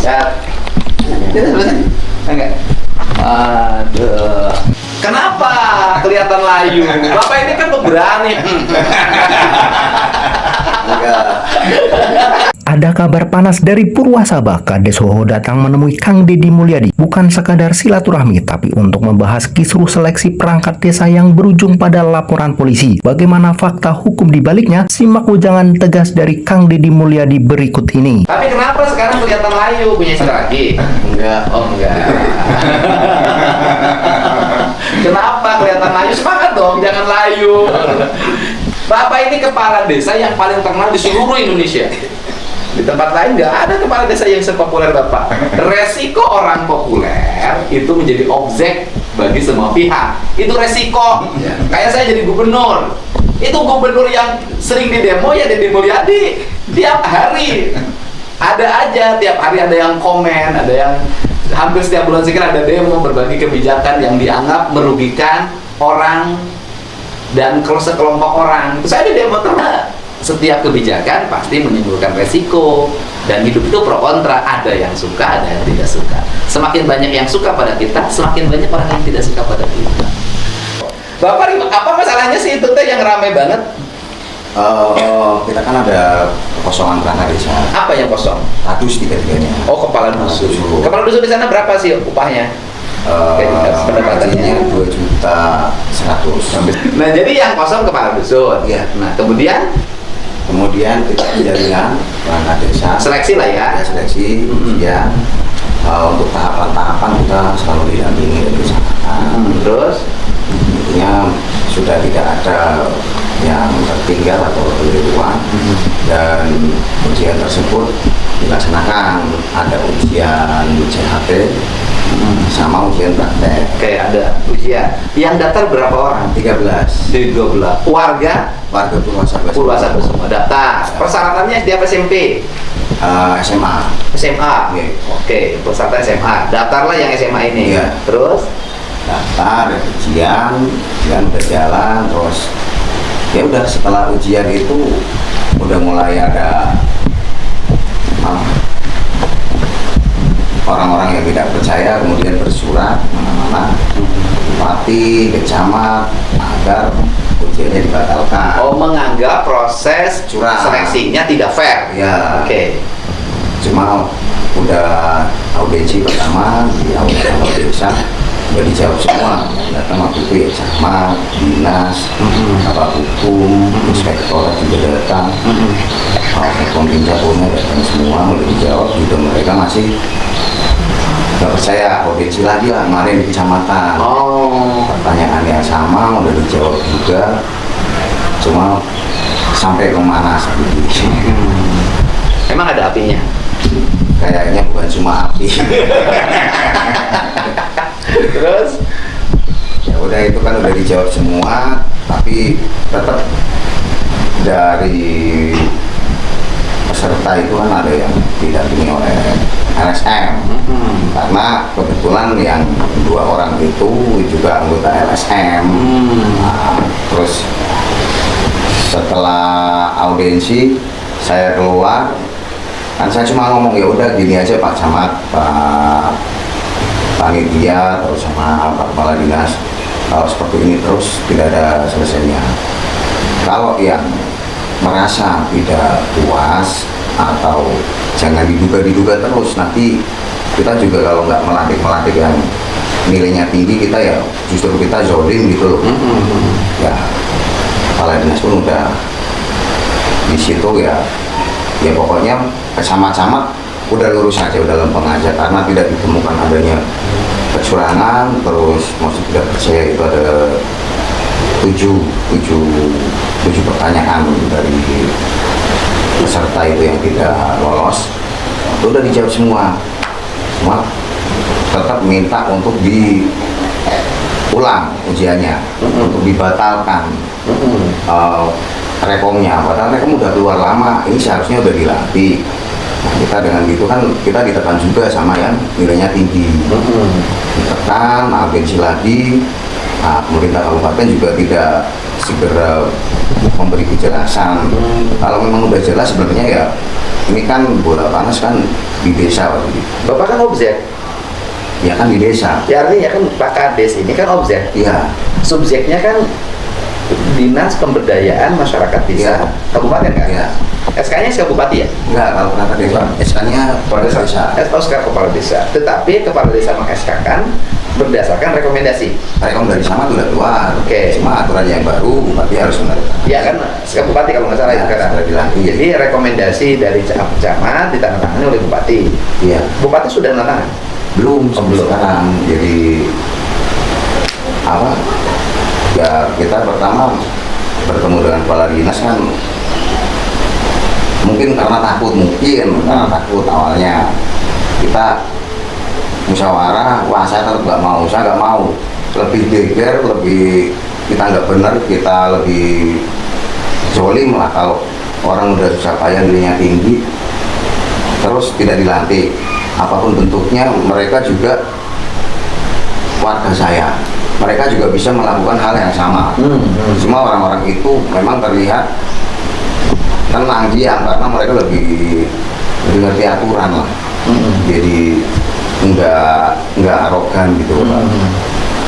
Ya. Enggak. Aduh. Kenapa kelihatan layu? Bapak ini kan pemberani. Enggak. Ada kabar panas dari Purwasabah. Kades Hoho datang menemui Kang Deddy Mulyadi. Bukan sekadar silaturahmi, tapi untuk membahas kisruh seleksi perangkat desa yang berujung pada laporan polisi. Bagaimana fakta hukum di baliknya? Simak ujangan tegas dari Kang Deddy Mulyadi berikut ini. Tapi kenapa sekarang kelihatan layu? Punya istri lagi? Enggak, oh enggak. Kenapa kelihatan layu? Semangat dong, jangan layu. Bapak ini kepala desa yang paling terkenal di seluruh Indonesia. Di tempat lain nggak ada kepala desa yang sepopuler Bapak. Resiko orang populer itu menjadi objek bagi semua pihak. Itu resiko. Kayak saya jadi gubernur. Itu gubernur yang sering didemo ya Deddy Mulyadi. Tiap hari ada aja, tiap hari ada yang komen, ada yang hampir setiap bulan sekali ada demo berbagi kebijakan yang dianggap merugikan orang dan sekelompok orang. Itu saya di demo terus. Setiap kebijakan pasti menimbulkan resiko, dan hidup itu pro kontra, ada yang suka, ada yang tidak suka. Semakin banyak yang suka pada kita, semakin banyak orang yang tidak suka pada kita. Bapak, apa masalahnya sih itu teh yang ramai banget? Kita kan ada kekosongan perangkat desa. Apa yang kosong? Status tiga-tiganya. Oh, kepala dusun. Kepala dusun di sana berapa sih upahnya? Pendapatannya 2.100.000. Nah, jadi yang kosong kepala dusun. Iya. Nah, kemudian kita jaringan perangkat desa. Seleksi lah ya. Seleksi, ya. Untuk tahapan-tahapan kita selalu didampingi dari sana. Terus intinya sudah tidak ada yang tertinggal atau keliruan, dan ujian tersebut dilaksanakan. Ada ujian CHT sama ujian praktek. Oke, ada ujian. Yang daftar berapa orang? 13. Dari 12. Warga Purwasabah semua daftar. Persyaratannya SD apa SMP? SMA. SMA. Iya. Oke, peserta SMA. Daftarlah yang SMA ini. Iya. Terus Daftar, ujian berjalan, terus ya udah setelah ujian itu udah mulai ada orang-orang yang tidak percaya, kemudian bersurat mana-mana bupati, kecamat agar ujiannya dibatalkan. oh, menganggap proses Curang. seleksinya tidak fair. Ya. Oke. Cuma udah audiensi pertama di awal desa udah dijawab semua. Datang waktu itu ya camat, dinas, apa hukum, inspektorat juga datang, pemimpin punya datang semua, udah dijawab. Juga mereka masih nggak percaya, audiensi lagi lah kemarin di kecamatan. Oh. Pertanyaan yang sama udah dijawab juga, cuma sampai memanas gitu. Emang ada apinya? Kayaknya bukan cuma api. Terus Ya udah, itu kan udah dijawab semua, tapi tetap dari peserta itu kan ada yang didampingi oleh LSM. Karena kebetulan yang 2 orang itu juga anggota LSM. Nah, terus setelah audiensi saya keluar, kan saya cuma ngomong ya udah gini aja Pak Camat, Pak panitia, terus sama Pak Kepala Dinas, kalau seperti ini terus tidak ada selesainya. Kalau yang merasa tidak puas atau jangan diduga terus, nanti kita juga kalau nggak melatih yang nilainya tinggi, kita ya justru kita zolim gitu loh. Ya Kepala Dinas pun udah di situ ya pokoknya camat-camat udah lurus aja, udah lempeng aja, karena tidak ditemukan adanya kecurangan. Terus maksud tidak percaya itu ada 7 pertanyaan dari peserta itu yang tidak lolos, itu udah dijawab semua tetap minta untuk diulang ujiannya, untuk dibatalkan rekomnya. Padahal rekom udah keluar lama, ini seharusnya udah dilatih. Nah, kita dengan gitu kan kita ditekan juga sama yang nilainya tinggi, ditekan, agensi lagi, Nah, pemerintah kabupaten juga tidak segera memberi kejelasan. Kalau memang udah jelas sebenarnya ya, ini kan bola panas kan di desa waktu itu. Bapak kan objek. Ya kan di desa. Ya artinya kan Pak Kades ini kan objek. Iya. Subjeknya kan Dinas Pemberdayaan Masyarakat Desa Iya. Kabupaten kan? Iya. SK-nya SK Bupati ya? Enggak, kalau perangkat desa, SK-nya kepala desa. SK Kepala Desa. Tetapi Kepala Desa meng-SK-kan berdasarkan rekomendasi. Rekomendasi sama sudah keluar. Oke. Cuma aturan yang baru, Bupati harus menerima. Ya kan, SK Bupati kalau nggak salah Ya, itu kan. sudah dilantik. Jadi rekomendasi dari camat ditandatangani oleh Bupati. Iya. Bupati sudah menandatangani. Belum sampai belum. sekarang. Jadi apa? Ya kita pertama bertemu dengan kepala dinas kan mungkin karena takut, karena takut awalnya kita musyawarah, wah saya tetap nggak mau, lebih geger, lebih kita nggak benar, kita lebih zolim lah kalau orang udah susah payah nilainya tinggi terus tidak dilantik apapun bentuknya. Mereka juga warga saya, mereka juga bisa melakukan hal yang sama. Cuma orang-orang itu memang terlihat tenang diam karena mereka lebih ngerti aturan lah. Jadi nggak arogan gitu.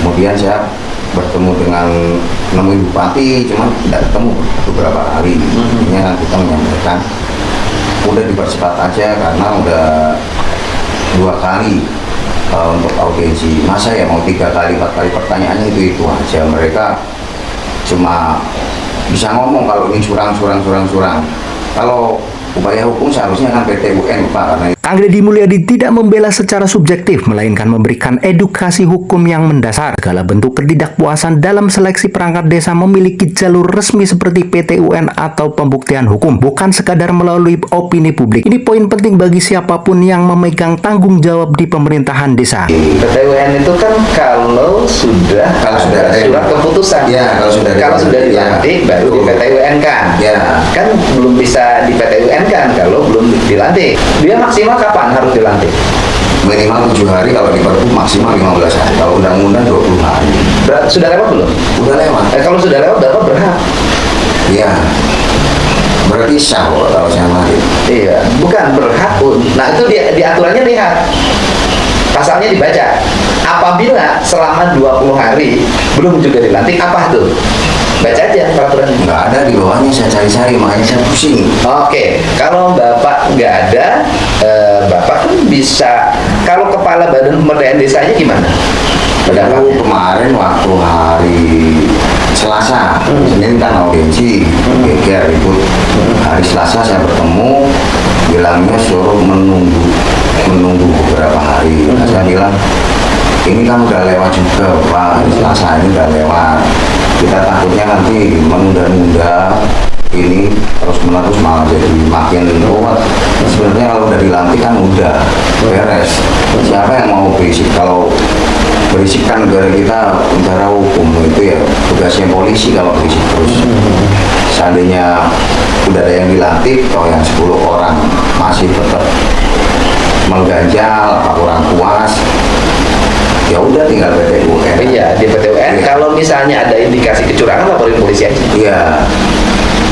Kemudian saya bertemu dengan nemuin bupati, cuma tidak ketemu beberapa kali. Intinya kan kita menyampaikan udah dipercepat aja karena udah 2 kali untuk audiensi. Masa ya mau 3 kali 4 kali pertanyaannya itu aja. Mereka cuma bisa ngomong kalau ini curang. Kalau upaya hukum seharusnya kan PT UN Pak, karena Kang Deddy Mulyadi tidak membela secara subjektif, melainkan memberikan edukasi hukum yang mendasar. Segala bentuk ketidakpuasan dalam seleksi perangkat desa memiliki jalur resmi seperti PT UN atau pembuktian hukum, bukan sekadar melalui opini publik. Ini poin penting bagi siapapun yang memegang tanggung jawab di pemerintahan desa. PT UN itu kan kalau sudah ada surat keputusan. Ya, kalau sudah dilantik baru di PT UN kan. Ya. Kan belum bisa di PT UN kan kalau belum dilantik. Dia maksimal kapan harus dilantik? minimal 7 hari, kalau di Perpu maksimal 15 hari, kalau undang-undang 20 hari. Sudah lewat belum? Udah lewat. Kalau sudah lewat Bapak berhak. Iya. Berarti sah kalau saya mati. Iya, bukan berhak. Nah itu di aturannya lihat. Pasalnya dibaca. Apabila selama 20 hari belum juga dilantik, apa tuh? Baca aja peraturannya. Nggak ada di bawahnya, saya cari-cari, makanya saya pusing. Oke, kalau Bapak nggak ada, Bapak kan bisa, kalau Kepala Badan Pemberdayaan Desanya gimana? Baru kemarin waktu hari Selasa, Senin kan audiensi, geger ribut. Hari Selasa saya bertemu, bilangnya suruh menunggu beberapa hari. Nah, saya bilang, ini kan udah lewat juga Pak, hari Selasa ini udah lewat. Kita takutnya nanti menunda-nunda ini terus-menerus malah jadi makin ruwet. Sebenarnya kalau udah dilantik kan udah beres. Siapa yang mau berisik? Kalau berisikan negara kita, negara hukum itu ya tugasnya polisi kalau berisik terus. Seandainya udah ada yang dilantik, kalau yang 10 orang masih tetap mengganjal apa kurang puas, ya udah tinggal PT UN. Iya, di PT UN. Iya. Kalau misalnya ada indikasi kecurangan, laporin polisi aja. Iya.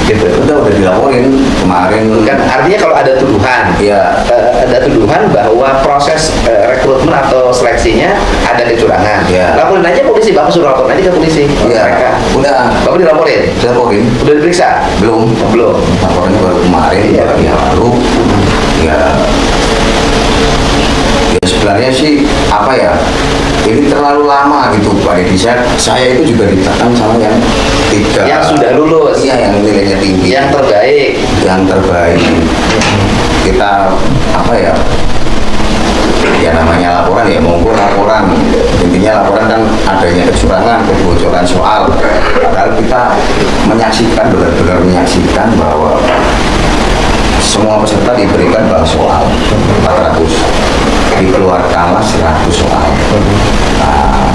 Gitu. Udah dilaporin kemarin. Kan artinya kalau ada tuduhan, Iya. ada tuduhan bahwa proses rekrutmen atau seleksinya ada kecurangan. Iya. Laporin aja polisi, Bapak suruh laporin aja ke polisi. Iya. Mereka. Udah. Bapak dilaporin. Dilaporin. Udah diperiksa? Belum. Belum. Laporannya baru kemarin, Iya. yang lalu. Ya sebenarnya sih apa ya, ini terlalu lama gitu Pak Deddy. Saya itu juga ditekan sama yang 3 Yang sudah lulus. Iya, yang nilainya tinggi, Yang terbaik. Kita apa ya, ya namanya laporan ya monggo laporan. Intinya laporan kan adanya kecurangan, kebocoran soal, padahal kita menyaksikan, benar-benar menyaksikan bahwa semua peserta diberikan bahan soal 400, dikeluarkanlah 100 soal. Nah,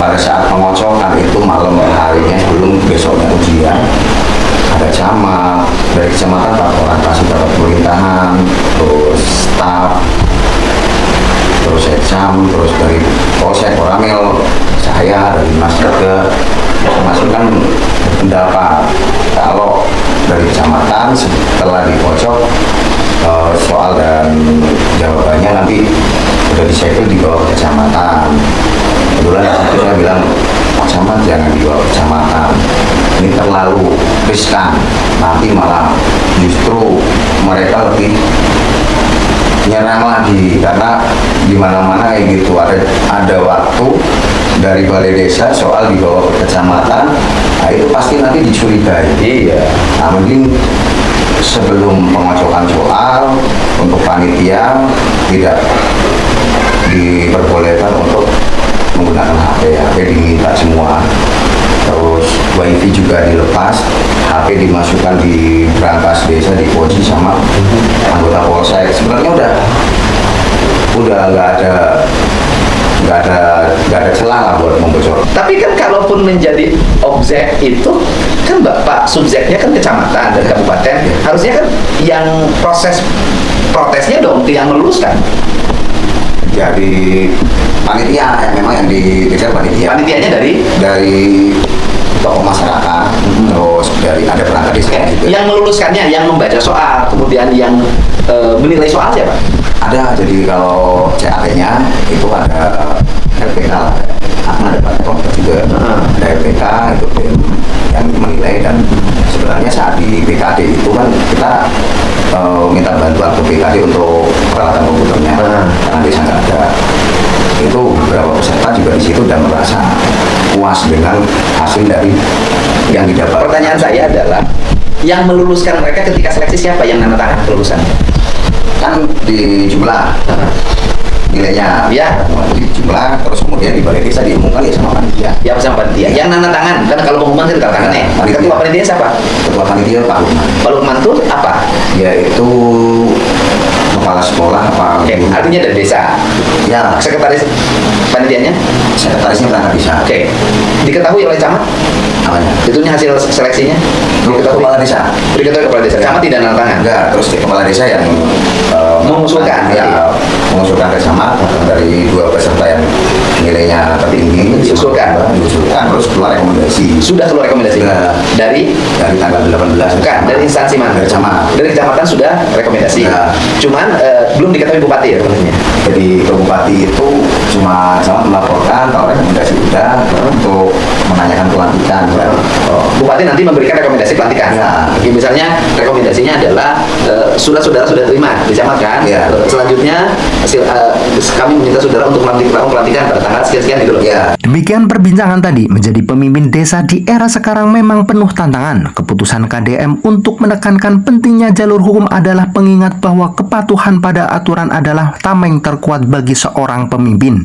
pada saat pengocokan itu malam harinya sebelum besoknya ujian, ada camat dari kecamatan, Pak, orang kasih dapat pemerintahan, terus staf, terus Sekecam, terus dari Polsek Koramil, saya dari Mas juga masing-masing kan pendapat. Kalau dari kecamatan setelah dikocok soal dan jawabannya nanti udah disegel di bawah kecamatan. Kebetulan itu saya bilang, Pak Camat jangan dibawa ke kecamatan, ini terlalu riskan, nanti malah justru mereka lebih nyerang lagi, karena di mana-mana kayak gitu ada waktu dari balai desa soal dibawa ke kecamatan, nah itu pasti nanti dicurigai. Iya. Nah, mending sebelum pengocokan soal untuk panitia tidak diperbolehkan untuk menggunakan HP diminta semua, terus wifi juga dilepas, HP dimasukkan di brankas desa, dikunci sama anggota polsek. Sebenarnya udah nggak ada celah lah buat membocor. Tapi kan kalaupun menjadi objek itu kan Bapak subjeknya kan kecamatan dan kabupaten, harusnya kan yang proses protesnya dong yang meluluskan. Jadi panitia memang yang dikejar panitia. Panitianya dari tokoh masyarakat, terus dari ada perangkat desa juga. yang meluluskannya, yang membaca soal, kemudian yang menilai soal siapa? Ada, jadi kalau CAT-nya itu ada LPK lah, ada komputer juga, ada LPK itu yang menilai. Dan sebenarnya saat di BKD itu kan kita minta bantuan ke BKD untuk peralatan komputernya, karena desa nggak ada. Itu beberapa peserta juga di situ dan merasa puas dengan hasil dari yang didapat. Pertanyaan saya adalah, yang meluluskan mereka ketika seleksi siapa yang nanda tangan kelulusan? Kan di jumlah nilainya, Ya. di jumlah, terus kemudian di balai desa diumumkan ya sama panitia. Ya bersama panitia. Yang nanda tangan, kan kalau pengumuman kan tangan nih. Panitia. Ketua panitia siapa? Ketua panitia Pak Lukman, Pak Lukman tuh apa? yaitu kepala sekolah Pak Oke, Lukman. artinya dari desa. Ya, Sekretaris panitianya? sekretarisnya perangkat desa. Oke. Diketahui oleh camat? Namanya. Itunya hasil seleksinya? Diketahui. Kepala desa. Diketahui kepala desa. Camat tidak nanda tangan. Enggak, terus kepala desa yang Mengusulkan, ya, mengusulkan ke camat dari dua peserta yang nilainya tertinggi, Diusulkan. terus keluar rekomendasi Sudah keluar rekomendasi Sudah. dari tanggal 18. bukan dari instansi mana? Dari camat. Dari kecamatan sudah rekomendasi. Sudah. Cuman belum diketahui bupati ya sebenarnya. Jadi ke bupati itu cuma camat melaporkan kalau rekomendasi udah untuk menanyakan pelantikan. Bupati nanti memberikan rekomendasi pelantikan. Ya. Oke, misalnya rekomendasinya adalah surat saudara sudah terima di camat kan. Ya. Selanjutnya kami meminta saudara untuk melakukan pelantikan pada tanggal sekian gitu loh. Ya. Demikian perbincangan tadi. Menjadi pemimpin desa di era sekarang memang penuh tantangan. Keputusan KDM untuk menekankan pentingnya jalur hukum adalah pengingat bahwa kepatuhan pada aturan adalah tameng terkuat bagi seorang pemimpin.